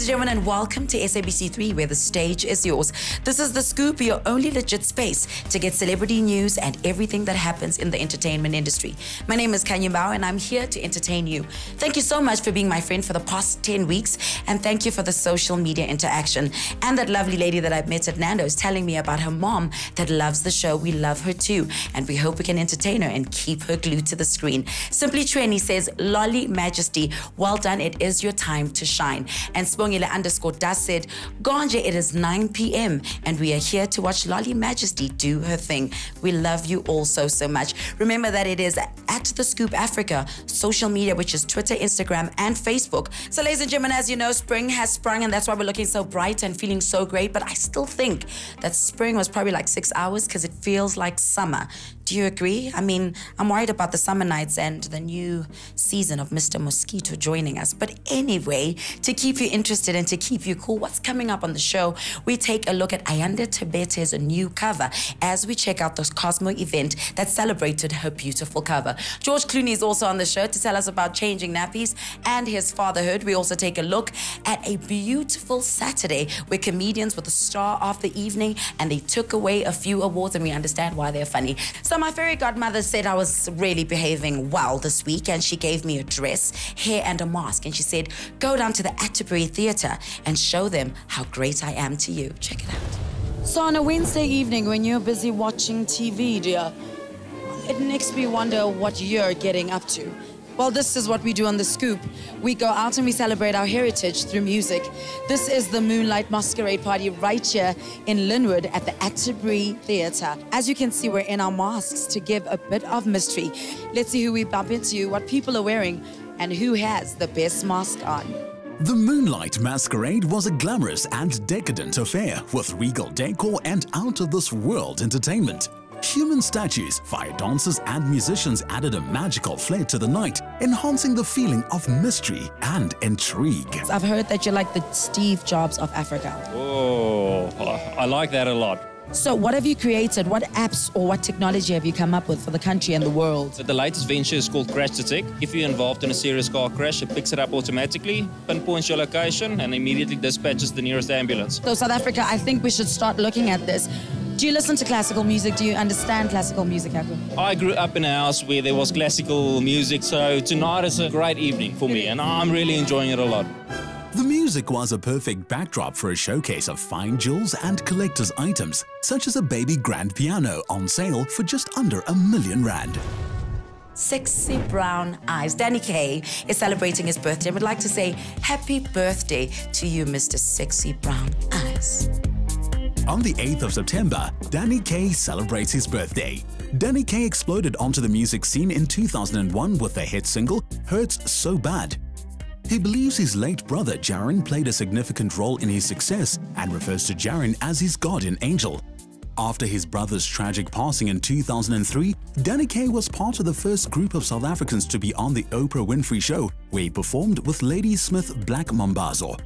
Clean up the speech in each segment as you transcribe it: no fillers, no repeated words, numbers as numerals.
ladies and gentlemen, and welcome to SABC3, where the stage is yours. This is The Scoop, your only legit space to get celebrity news and everything that happens in the entertainment industry. My name is Khanyi Mbau, and I'm here to entertain you. Thank you so much for being my friend for the past 10 weeks, and thank you for the social media interaction. And that lovely lady that I met at Nando's telling me about her mom that loves the show. We love her too, and we hope we can entertain her and keep her glued to the screen. Simply Trenny says, Lolly Majesty, well done, it is your time to shine. And Spongile_Das said, Ganja, it is 9 p.m. and we are here to watch Lolly Majesty do her thing. We love you all so much. Remember that it is at The Scoop Africa, social media, which is Twitter, Instagram, and Facebook. So ladies and gentlemen, as you know, spring has sprung, and that's why we're looking so bright and feeling so great. But I still think that spring was probably like 6 hours because it feels like summer. Do you agree? I mean, I'm worried about the summer nights and the new season of Mr. Mosquito joining us. But anyway, to keep you interested and to keep you cool, what's coming up on the show? We take a look at Ayanda Tebete's new cover as we check out this Cosmo event that celebrated her beautiful cover. George Clooney is also on the show to tell us about changing nappies and his fatherhood. We also take a look at a beautiful Saturday where comedians were the star of the evening and they took away a few awards, and we understand why they're funny. So my fairy godmother said I was really behaving well this week, and she gave me a dress, hair, and a mask, and she said, go down to the Atterbury Theatre and show them how great I am to you. Check it out. So on a Wednesday evening when you're busy watching TV, dear, it makes me wonder what you're getting up to. Well, this is what we do on The Scoop. We go out and we celebrate our heritage through music. This is the Moonlight Masquerade party right here in Linwood at the Atterbury Theatre. As you can see, we're in our masks to give a bit of mystery. Let's see who we bump into, what people are wearing, and who has the best mask on. The Moonlight Masquerade was a glamorous and decadent affair with regal decor and out-of-this-world entertainment. Human statues, fire dancers, and musicians added a magical flair to the night, enhancing the feeling of mystery and intrigue. I've heard that you're like the Steve Jobs of Africa. Oh, I like that a lot. So what have you created? What apps or what technology have you come up with for the country and the world? The latest venture is called Crash Detect. If you're involved in a serious car crash, it picks it up automatically, pinpoints your location, and immediately dispatches the nearest ambulance. So South Africa, I think we should start looking at this. Do you listen to classical music? Do you understand classical music, Abu? I grew up in a house where there was classical music, so tonight is a great evening for me, and I'm really enjoying it a lot. The music was a perfect backdrop for a showcase of fine jewels and collector's items, such as a baby grand piano on sale for just under R1 million. Sexy brown eyes. Danny Kaye is celebrating his birthday. I would like to say happy birthday to you, Mr. Sexy Brown Eyes. On the 8th of September, Danny Kaye celebrates his birthday. Danny Kaye exploded onto the music scene in 2001 with the hit single Hurts So Bad. He believes his late brother Jaren played a significant role in his success and refers to Jaren as his guardian angel. After his brother's tragic passing in 2003, Danny Kaye was part of the first group of South Africans to be on the Oprah Winfrey Show, where he performed with Lady Smith Black Mambazo.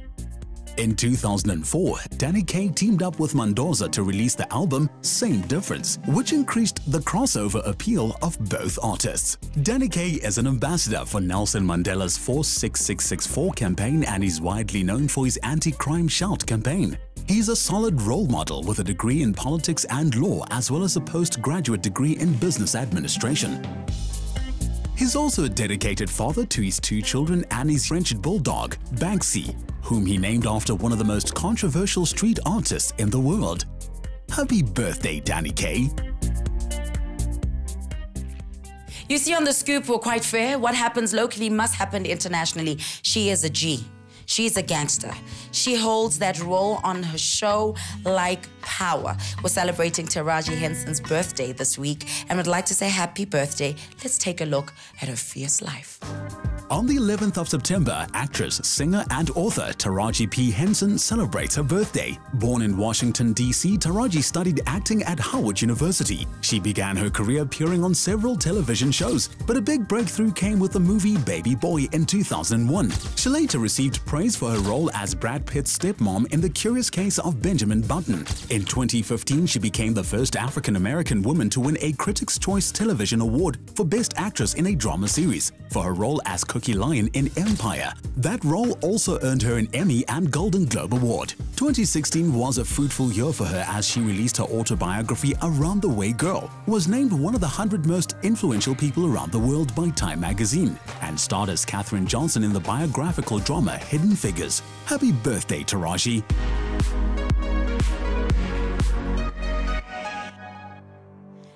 In 2004, Danny Kaye teamed up with Mendoza to release the album Same Difference, which increased the crossover appeal of both artists. Danny Kaye is an ambassador for Nelson Mandela's 46664 campaign, and is widely known for his anti-crime shout campaign. He's a solid role model with a degree in politics and law, as well as a postgraduate degree in business administration. He's also a dedicated father to his 2 children and his French bulldog, Banksy, whom he named after one of the most controversial street artists in the world. Happy birthday, Danny Kaye. You see, on The Scoop, we're quite fair. What happens locally must happen internationally. She is a G. She's a gangster. She holds that role on her show like power. We're celebrating Taraji Henson's birthday this week and would like to say happy birthday. Let's take a look at her fierce life. On the 11th of September, actress, singer, and author Taraji P. Henson celebrates her birthday. Born in Washington, D.C., Taraji studied acting at Howard University. She began her career appearing on several television shows, but a big breakthrough came with the movie Baby Boy in 2001. She later received praise for her role as Brad Pitt's stepmom in The Curious Case of Benjamin Button. In 2015, she became the first African-American woman to win a Critics' Choice Television Award for Best Actress in a Drama Series for her role as cookie line in Empire. That role also earned her an Emmy and Golden Globe Award. 2016 was a fruitful year for her as she released her autobiography Around the Way Girl, was named one of the 100 most influential people around the world by Time magazine, and starred as Katherine Johnson in the biographical drama Hidden Figures. Happy birthday, Taraji!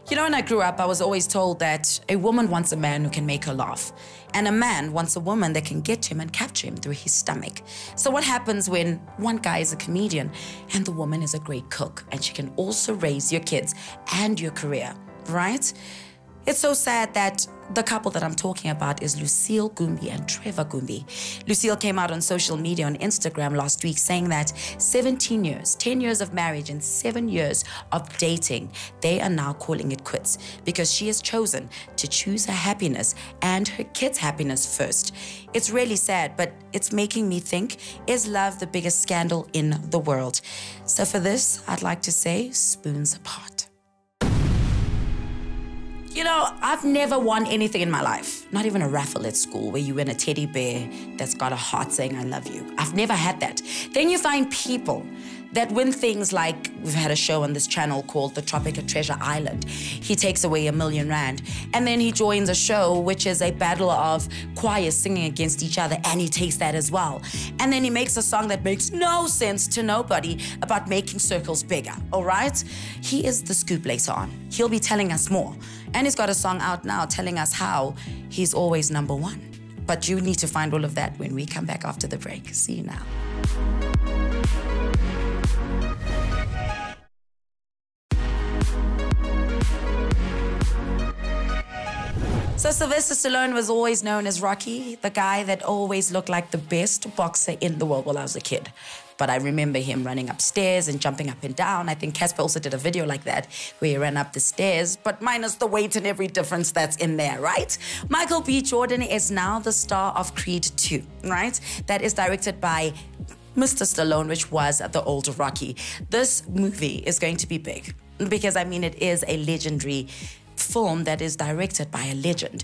You know, when I grew up, I was always told that a woman wants a man who can make her laugh, and a man wants a woman that can get to him and capture him through his stomach. So what happens when one guy is a comedian and the woman is a great cook, and she can also raise your kids and your career, right? It's so sad that the couple that I'm talking about is Lucille Gumbi and Trevor Gumbi. Lucille came out on social media on Instagram last week saying that 17 years, 10 years of marriage and 7 years of dating, they are now calling it quits because she has chosen to choose her happiness and her kids' happiness first. It's really sad, but it's making me think, is love the biggest scandal in the world? So for this, I'd like to say spoons apart. You know, I've never won anything in my life. Not even a raffle at school where you win a teddy bear that's got a heart saying, I love you. I've never had that. Then you find people that win things like, we've had a show on this channel called The Tropica Treasure Island. He takes away R1 million, and then he joins a show which is a battle of choirs singing against each other, and he takes that as well. And then he makes a song that makes no sense to nobody about making circles bigger, all right? He is the scoop later on. He'll be telling us more. And he's got a song out now telling us how he's always #1. But you need to find all of that when we come back after the break. See you now. So Sylvester Stallone was always known as Rocky, the guy that always looked like the best boxer in the world while I was a kid. But I remember him running upstairs and jumping up and down. I think Casper also did a video like that where he ran up the stairs, but minus the weight and every difference that's in there, right? Michael B. Jordan is now the star of Creed 2, right? That is directed by Mr. Stallone, which was the older Rocky. This movie is going to be big because, I mean, it is a legendary film that is directed by a legend.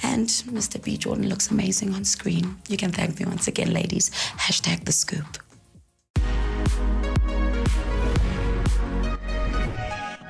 And Mr. B. Jordan looks amazing on screen. You can thank me once again, ladies. #TheScoop.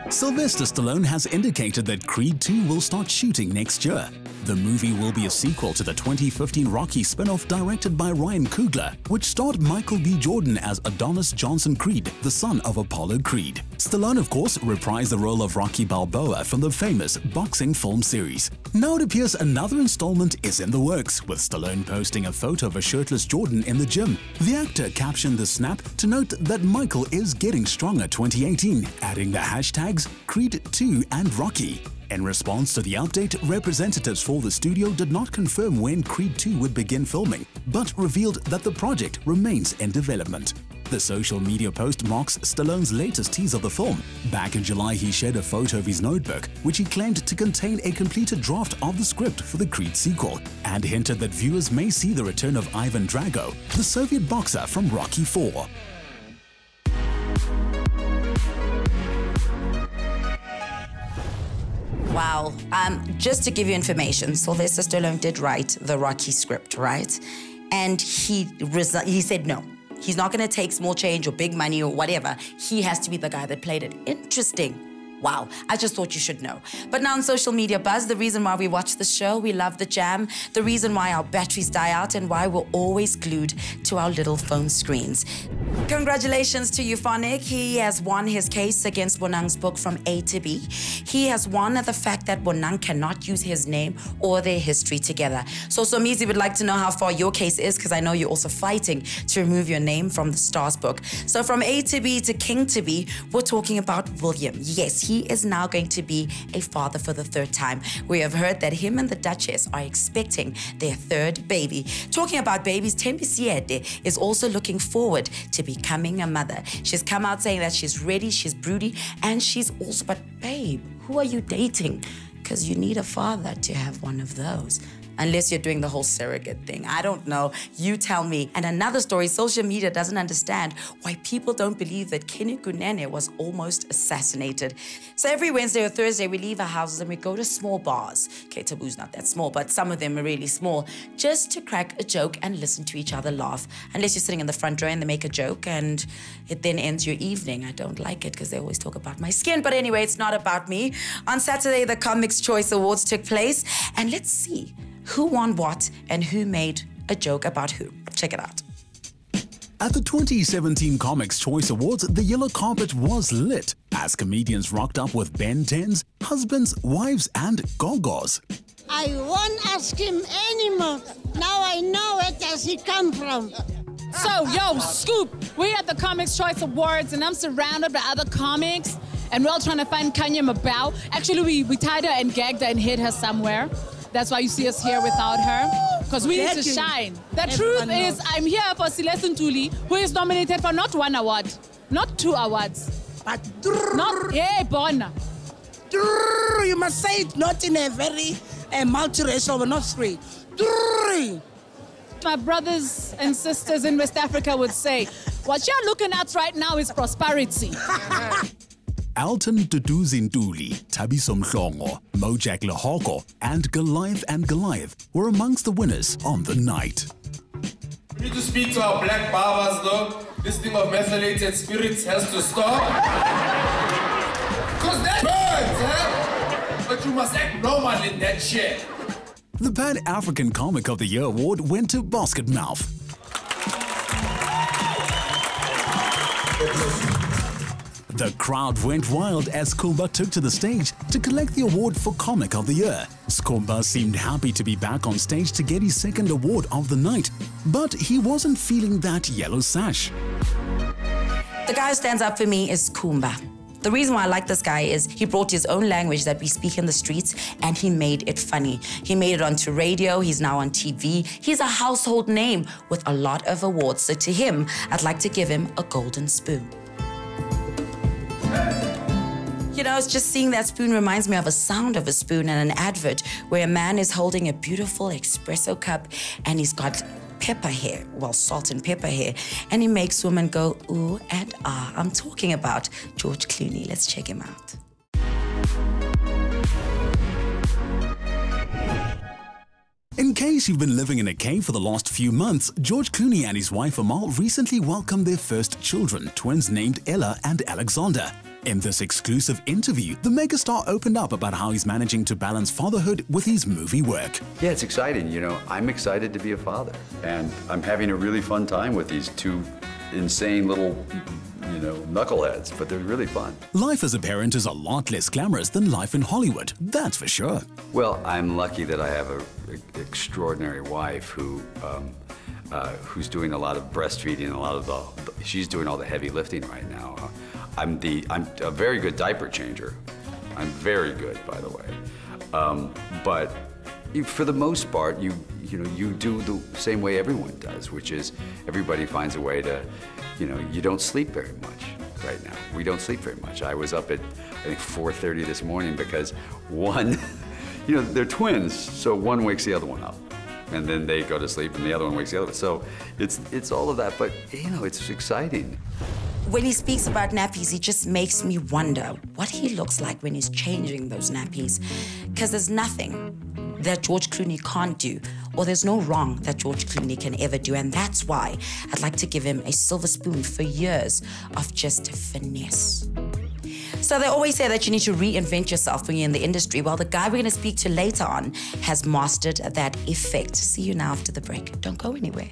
Sylvester Stallone has indicated that Creed 2 will start shooting next year. The movie will be a sequel to the 2015 Rocky spin-off directed by Ryan Coogler, which starred Michael B. Jordan as Adonis Johnson Creed, the son of Apollo Creed. Stallone, of course, reprised the role of Rocky Balboa from the famous boxing film series. Now it appears another installment is in the works, with Stallone posting a photo of a shirtless Jordan in the gym. The actor captioned the snap to note that Michael is getting stronger 2018, adding the hashtags Creed 2 and Rocky. In response to the update, representatives for the studio did not confirm when Creed 2 would begin filming, but revealed that the project remains in development. The social media post marks Stallone's latest tease of the film. Back in July, he shared a photo of his notebook, which he claimed to contain a completed draft of the script for the Creed sequel, and hinted that viewers may see the return of Ivan Drago, the Soviet boxer from Rocky IV. Wow. Just to give you information, Sylvester Stallone did write the Rocky script, right? And he said no. He's not going to take small change or big money or whatever. He has to be the guy that played it. Interesting. Wow, I just thought you should know. But now on social media buzz, the reason why we watch the show, we love the jam, the reason why our batteries die out, and why we're always glued to our little phone screens. Congratulations to Euphonic. He has won his case against Bonang's book from A to B. He has won the fact that Bonang cannot use his name or their history together. So Somizi would like to know how far your case is, because I know you're also fighting to remove your name from the Stars book. So from A to B to King to B, we're talking about William. Yes, he is now going to be a father for the 3rd time. We have heard that him and the Duchess are expecting their 3rd baby. Talking about babies, Thembi Siede is also looking forward to becoming a mother. She's come out saying that she's ready, she's broody, and she's also, but babe, who are you dating? Because you need a father to have one of those. unless you're doing the whole surrogate thing. I don't know. You tell me. And another story, social media doesn't understand why people don't believe that Khanyi was almost assassinated. So every Wednesday or Thursday, we leave our houses and we go to small bars. Okay, Taboo's not that small, but some of them are really small, just to crack a joke and listen to each other laugh. Unless you're sitting in the front row and they make a joke and it then ends your evening. I don't like it because they always talk about my skin. But anyway, it's not about me. On Saturday, the Comics Choice Awards took place. And let's see who won what and who made a joke about who. Check it out. At the 2017 Comics Choice Awards, the yellow carpet was lit as comedians rocked up with Ben 10s, husbands, wives, and gogos. I won't ask him anymore. Now I know where does he come from. So, yo, Scoop, we're at the Comics Choice Awards and I'm surrounded by other comics and we're all trying to find Khanyi Mbau. Actually, we tied her and gagged her and hid her somewhere. That's why you see us here without her, because we need to shine. The truth is, I'm here for Celeste Ntuli, who is nominated for not 1 award, not 2 awards. But not, hey, Bona. You must say it not in a very multiracial, but not free. My brothers and sisters in West Africa would say, what you're looking at right now is prosperity. Alton Duduzi Ntuli, Thabiso Mhlongo, Mojak Lehoko, and Goliath were amongst the winners on the night. We need to speak to our black barbers though. This thing of methylated spirits has to stop. Because that burns, huh? But you must act normal in that shit. The Pan-African Comic of the Year award went to Basket Mouth. The crowd went wild as Skhumba took to the stage to collect the award for Comic of the Year. Skhumba seemed happy to be back on stage to get his second award of the night, but he wasn't feeling that yellow sash. The guy who stands up for me is Skhumba. The reason why I like this guy is he brought his own language that we speak in the streets and he made it funny. He made it onto radio, he's now on TV. He's a household name with a lot of awards. So to him, I'd like to give him a golden spoon. You know, it's just seeing that spoon reminds me of a sound of a spoon in an advert where a man is holding a beautiful espresso cup and he's got pepper hair, well, salt and pepper hair, and he makes women go, ooh and ah. I'm talking about George Clooney. Let's check him out. In case you've been living in a cave for the last few months, George Clooney and his wife Amal recently welcomed their first children, twins named Ella and Alexander. In this exclusive interview, the megastar opened up about how he's managing to balance fatherhood with his movie work. Yeah, it's exciting. You know, I'm excited to be a father, and I'm having a really fun time with these two insane little, you know, knuckleheads, but they're really fun. Life as a parent is a lot less glamorous than life in Hollywood, that's for sure. Well, I'm lucky that I have an extraordinary wife who's doing a lot of breastfeeding, she's doing all the heavy lifting right now. I'm a very good diaper changer. I'm very good, by the way. But for the most part, you do the same way everyone does, which is everybody finds a way to, you don't sleep very much right now. We don't sleep very much. I was up at, I think, 4:30 this morning because one, they're twins, so one wakes the other one up. And then they go to sleep and the other one wakes the other one. So it's all of that, but it's exciting. When he speaks about nappies, he just makes me wonder what he looks like when he's changing those nappies. Because there's nothing that George Clooney can't do, or there's no wrong that George Clooney can ever do. And that's why I'd like to give him a silver spoon for years of just finesse. So they always say that you need to reinvent yourself when you're in the industry. Well, the guy we're going to speak to later on has mastered that effect. See you now after the break. Don't go anywhere.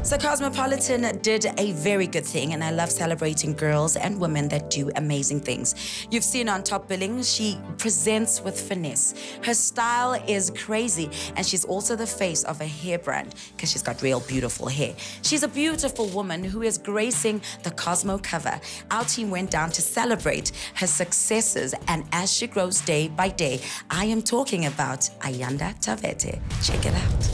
So Cosmopolitan did a very good thing, and I love celebrating girls and women that do amazing things. You've seen on Top Billing, she presents with finesse. Her style is crazy, and she's also the face of a hair brand because she's got real beautiful hair. She's a beautiful woman who is gracing the Cosmo cover. Our team went down to celebrate her successes, and as she grows day by day, I am talking about Ayanda Tavete. Check it out.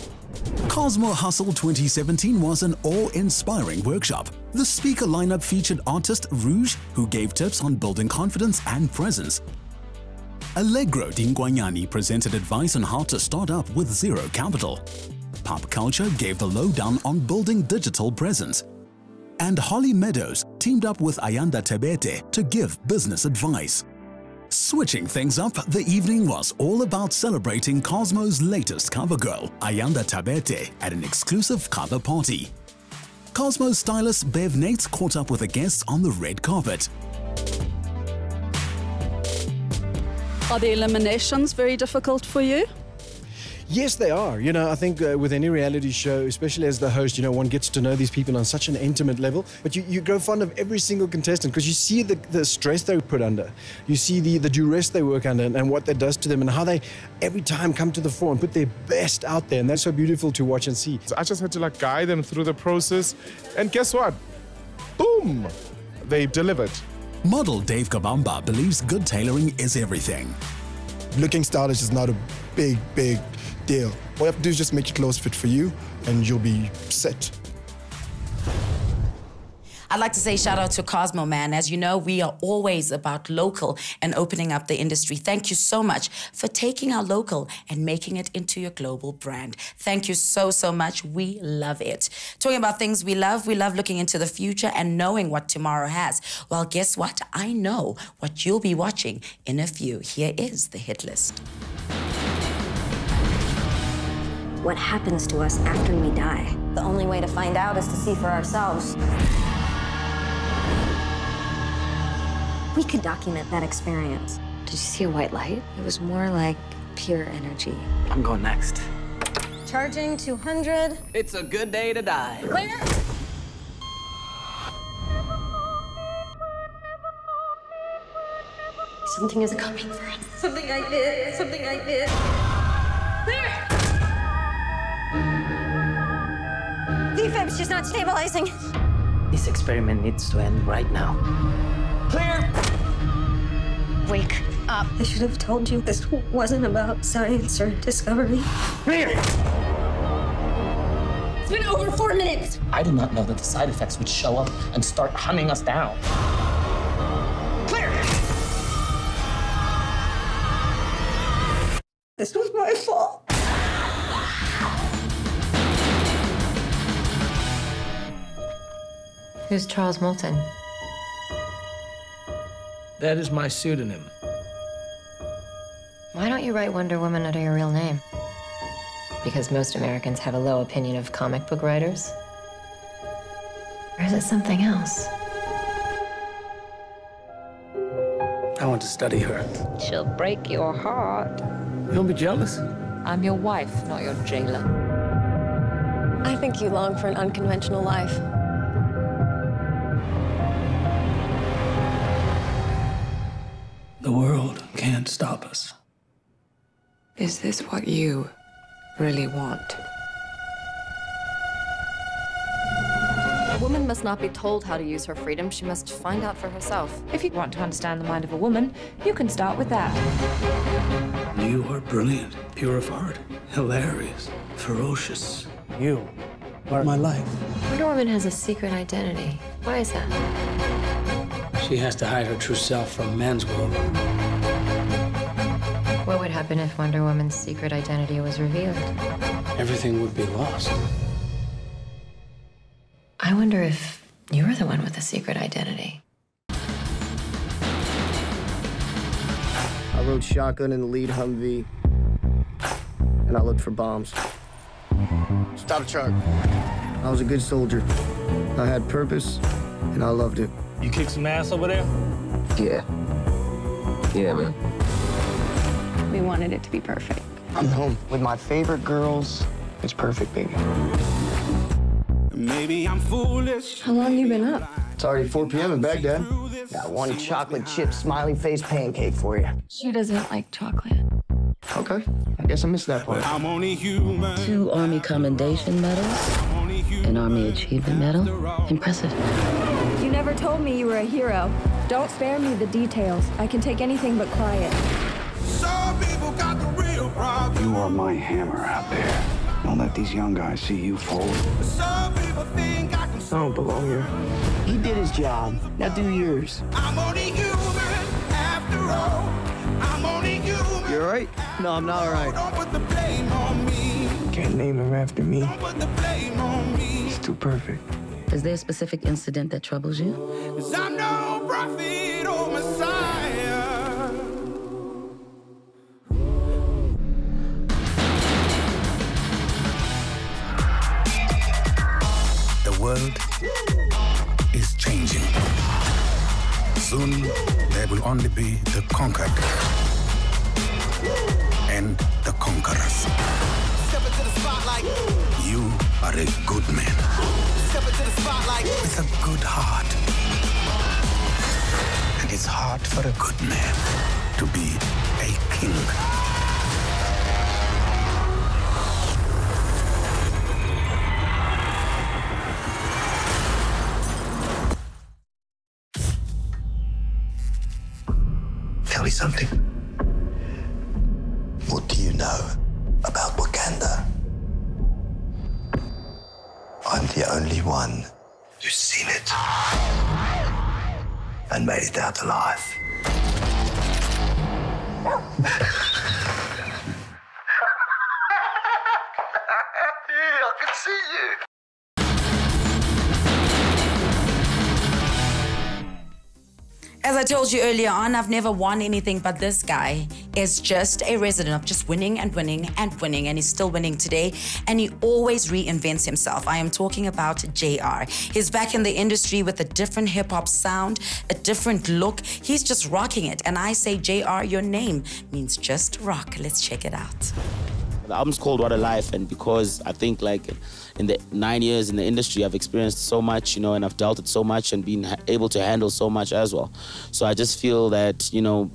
Cosmo Hustle 2017 was an awe-inspiring workshop. The speaker lineup featured artist Rouge, who gave tips on building confidence and presence. Allegro Dinguanyani presented advice on how to start up with zero capital. Pop Culture gave the lowdown on building digital presence. And Holly Meadows teamed up with Ayanda Tebete to give business advice. Switching things up, the evening was all about celebrating Cosmo's latest cover girl, Ayanda Tebete, at an exclusive cover party. Cosmo's stylist Bev Nates caught up with the guests on the red carpet. Are the eliminations very difficult for you? Yes, they are. You know, I think with any reality show, especially as the host, you know, one gets to know these people on such an intimate level. But you grow fond of every single contestant because you see the stress they put under. You see the duress they work under and what that does to them and how they every time come to the fore and put their best out there. And that's so beautiful to watch and see. So I just had to like guide them through the process. And guess what? Boom! They delivered. Model Dave Kabamba believes good tailoring is everything. Looking stylish is not a big deal. All you have to do is just make your clothes fit for you and you'll be set. I'd like to say shout out to Cosmo, man. As you know, we are always about local and opening up the industry. Thank you so much for taking our local and making it into your global brand. Thank you so much. We love it. Talking about things we love looking into the future and knowing what tomorrow has. Well, guess what? I know what you'll be watching in a few. Here is the hit list. What happens to us after we die? The only way to find out is to see for ourselves. We could document that experience. Did you see a white light? It was more like pure energy. I'm going next. Charging 200. It's a good day to die. Clear. Something is coming for us. Something I did. Something I did. Clear. Defib's just not stabilizing. This experiment needs to end right now. Clear! Wake up. I should have told you this wasn't about science or discovery. Clear! It's been over 4 minutes. I did not know that the side effects would show up and start hunting us down. Clear! This was my fault. Who's Charles Moulton? That is my pseudonym. Why don't you write Wonder Woman under your real name? Because most Americans have a low opinion of comic book writers? Or is it something else? I want to study her. She'll break your heart. You'll be jealous. I'm your wife, not your jailer. I think you long for an unconventional life. The world can't stop us. Is this what you really want? A woman must not be told how to use her freedom. She must find out for herself. If you want to understand the mind of a woman, you can start with that. You are brilliant, pure of heart, hilarious, ferocious. You are my life. Wonder Woman has a secret identity. Why is that? She has to hide her true self from man's world. What would happen if Wonder Woman's secret identity was revealed? Everything would be lost. I wonder if you're the one with the secret identity. I rode shotgun in the lead Humvee, and I looked for bombs. Stop the truck. I was a good soldier. I had purpose, and I loved it. You kicked some ass over there? Yeah, man. We wanted it to be perfect. I'm home with my favorite girls. It's perfect, baby. Maybe I'm foolish. How long you been up? It's already 4 p.m. in Baghdad. Got one chocolate chip smiley face pancake for you. She doesn't like chocolate. Okay, I guess I missed that part. I'm only human. 2 Army Commendation Medals, an Army Achievement Medal. Impressive. You never told me you were a hero. Don't spare me the details. I can take anything but quiet. Some people got the real problem. You are my hammer out there. Don't let these young guys see you fold. Some people think I don't belong here. He did his job. Now do yours. I'm only human after all. I'm only human. You all right? No, I'm not all right. Don't put the blame on me. Can't name him after me. Don't put the blame on me. He's too perfect. Is there a specific incident that troubles you? 'Cause I'm no prophet or Messiah. The world is changing. Soon, there will only be the conquered and the conquerors. Step into the spotlight. You are a good man Step into the spotlight. with a good heart. And it's hard for a good man to be a king. Tell me something. What do you know about Wakanda? I'm the only one who's seen it and made it out alive. I can see you. As I told you earlier on, I've never won anything, but this guy is just a resident of just winning and winning and winning, and he's still winning today, and he always reinvents himself. I am talking about JR. He's back in the industry with a different hip-hop sound, a different look. He's just rocking it, and I say, JR, your name means just rock. Let's check it out. The album's called What a Life, and because I think like in the 9 years in the industry, I've experienced so much, you know, and I've dealt with so much and been able to handle so much as well. So I just feel that, you know,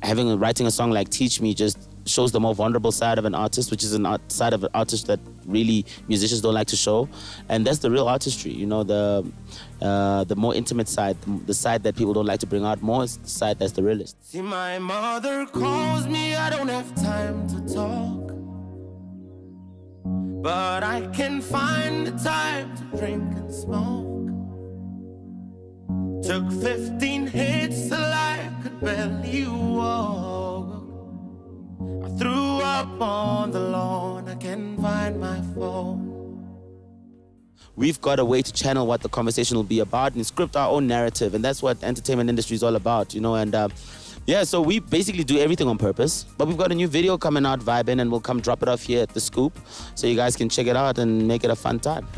writing a song like Teach Me just shows the more vulnerable side of an artist, which is an side of an artist that really musicians don't like to show. And that's the real artistry, you know, the more intimate side, the side that people don't like to bring out more is the side that's the realest. See, my mother calls me, I don't have time to talk. But I can find the time to drink and smoke. Took 15 hits till I could barely walk. I threw up on the lawn, I can't find my phone. We've got a way to channel what the conversation will be about and script our own narrative, and that's what the entertainment industry is all about, you know, and yeah, so we basically do everything on purpose. But we've got a new video coming out, vibing, and we'll come drop it off here at The Scoop so you guys can check it out and make it a fun time.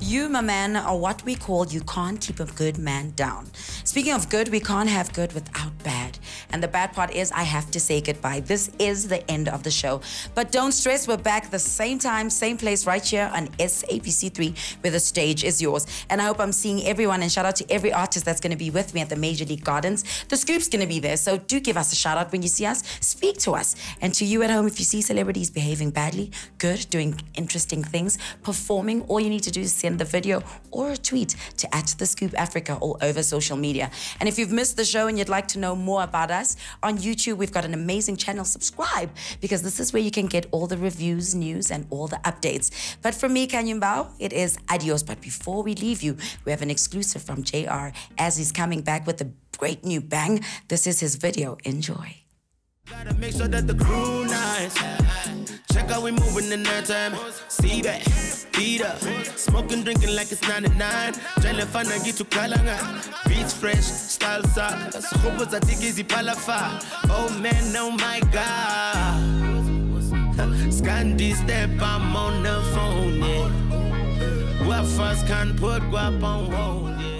You, my man, are what we call you can't keep a good man down. Speaking of good, we can't have good without bad. And the bad part is I have to say goodbye. This is the end of the show. But don't stress, we're back the same time, same place right here on SABC3 where the stage is yours. And I hope I'm seeing everyone, and shout out to every artist that's going to be with me at the Major League Gardens. The Scoop's going to be there, so do give us a shout out when you see us. Speak to us. And to you at home, if you see celebrities behaving badly, good, doing interesting things, performing, all you need to do is send the video or a tweet to @TheScoopAfrica all over social media. And if you've missed the show and you'd like to know more about us, on YouTube we've got an amazing channel. Subscribe, because this is where you can get all the reviews, news, and all the updates. But from me, Khanyi Mbau, it is adios. But before we leave you, we have an exclusive from JR as he's coming back with a great new bang. This is his video. Enjoy. Gotta make sure that the crew nice. Check how we moving in that time. See that, beat up, smoking, drinking like it's 99. Jale fana gitu kalanga, beach fresh, style sa. Scoop za tigizi palafa. Oh man, oh my God. Scandi step, I'm on the phone, yeah. What first can put guap on hold, yeah.